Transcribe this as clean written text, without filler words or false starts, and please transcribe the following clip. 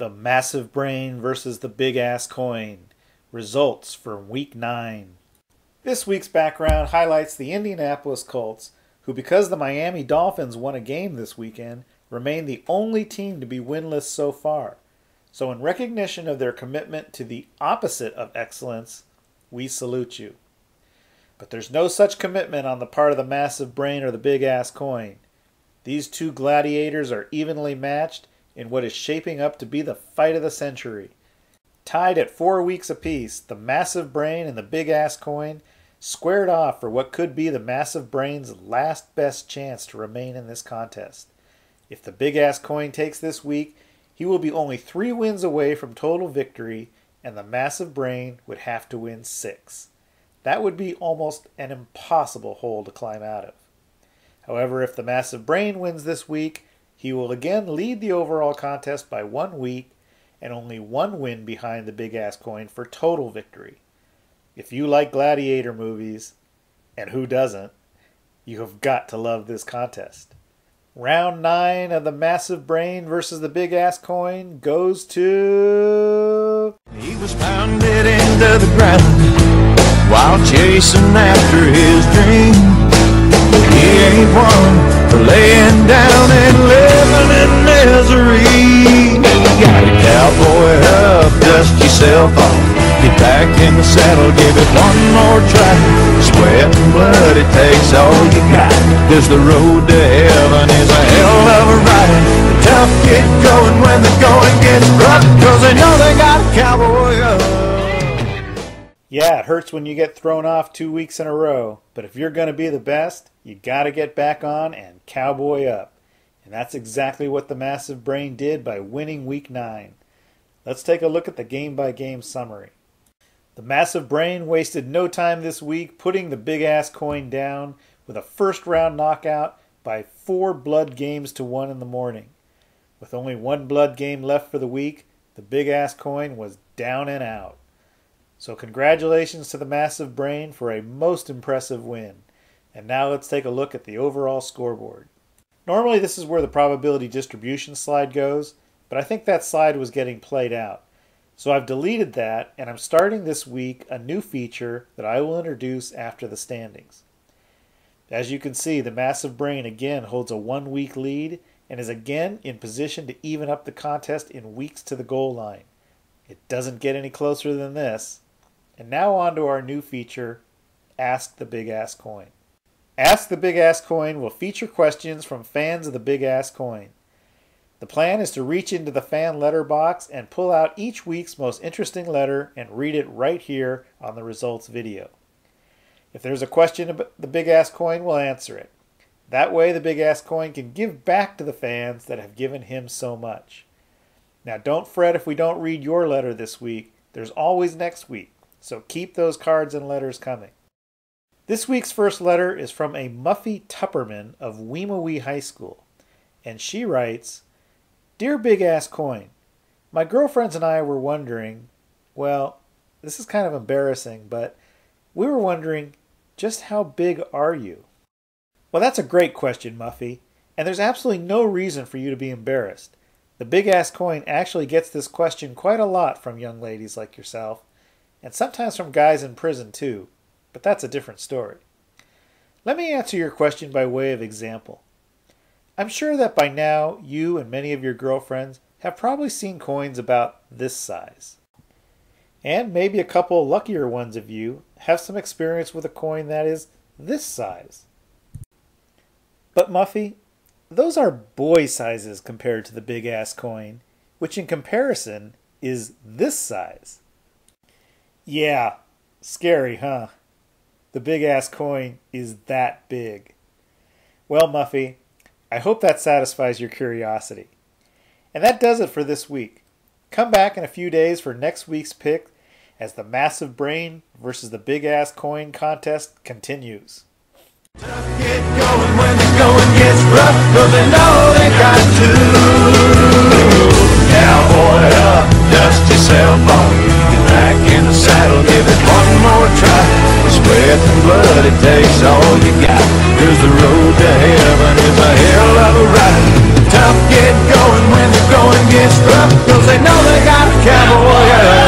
The massive brain versus the big ass coin. Results for Week 9. This week's background highlights the Indianapolis Colts, who, because the Miami Dolphins won a game this weekend, remain the only team to be winless so far. So in recognition of their commitment to the opposite of excellence, we salute you. But there's no such commitment on the part of the massive brain or the big ass coin. These two gladiators are evenly matched in what is shaping up to be the fight of the century. Tied at 4 weeks apiece, the massive brain and the big ass coin squared off for what could be the massive brain's last best chance to remain in this contest. If the big ass coin takes this week, he will be only 3 wins away from total victory, and the massive brain would have to win 6. That would be almost an impossible hole to climb out of. However, if the massive brain wins this week, he will again lead the overall contest by 1 week and only 1 win behind the big ass coin for total victory. If you like gladiator movies, and who doesn't, you have got to love this contest. Round 9 of the massive brain versus the big ass coin goes to... He was pounded into the ground while chasing after his dream. He ain't one for laying down and living in misery. Got a cowboy up, dust yourself off, get back in the saddle, give it one more try. Sweat and blood, it takes all you got, 'cause the road to heaven is a hell of a ride. The tough get going when the going gets rough, 'cause they know they got a cowboy up. Yeah, it hurts when you get thrown off 2 weeks in a row, but if you're going to be the best, you got to get back on and cowboy up. And that's exactly what the massive brain did by winning Week 9. Let's take a look at the game-by-game summary. The massive brain wasted no time this week putting the big-ass coin down with a first-round knockout by 4 blood games to 1 in the morning. With only 1 blood game left for the week, the big-ass coin was down and out. So congratulations to the massive brain for a most impressive win. And now let's take a look at the overall scoreboard. Normally this is where the probability distribution slide goes, but I think that slide was getting played out. So I've deleted that, and I'm starting this week a new feature that I will introduce after the standings. As you can see, the massive brain again holds a 1-week lead and is again in position to even up the contest in weeks to the goal line. It doesn't get any closer than this. And now on to our new feature, Ask the Big Ass Coin. Ask the Big Ass Coin will feature questions from fans of the Big Ass Coin. The plan is to reach into the fan letter box and pull out each week's most interesting letter and read it right here on the results video. If there's a question about the Big Ass Coin, we'll answer it. That way the Big Ass Coin can give back to the fans that have given him so much. Now don't fret if we don't read your letter this week. There's always next week. So keep those cards and letters coming. This week's first letter is from a Muffy Tupperman of Weemawee High School. And she writes, Dear Big Ass Coin, my girlfriends and I were wondering, well, this is kind of embarrassing, but we were wondering, just how big are you? Well, that's a great question, Muffy, and there's absolutely no reason for you to be embarrassed. The Big Ass Coin actually gets this question quite a lot from young ladies like yourself, and sometimes from guys in prison too, but that's a different story. Let me answer your question by way of example. I'm sure that by now you and many of your girlfriends have probably seen coins about this size. And maybe a couple luckier ones of you have some experience with a coin that is this size. But Muffy, those are boy sizes compared to the Big Ass Coin, which in comparison is this size. Yeah, scary, huh? The Big Ass Coin is that big. Well, Muffy, I hope that satisfies your curiosity. And that does it for this week. Come back in a few days for next week's pick as the massive brain versus the Big Ass Coin contest continues. Get going when the going gets rough, 'cause they know they got to. Cowboy up, dust yourself off, get back in the saddle, give it one more try. With sweat and blood, it takes all you got, 'cause the road to heaven is a hell of a ride. The tough get going when the going and get struck, 'cause they know they got a cowboy up.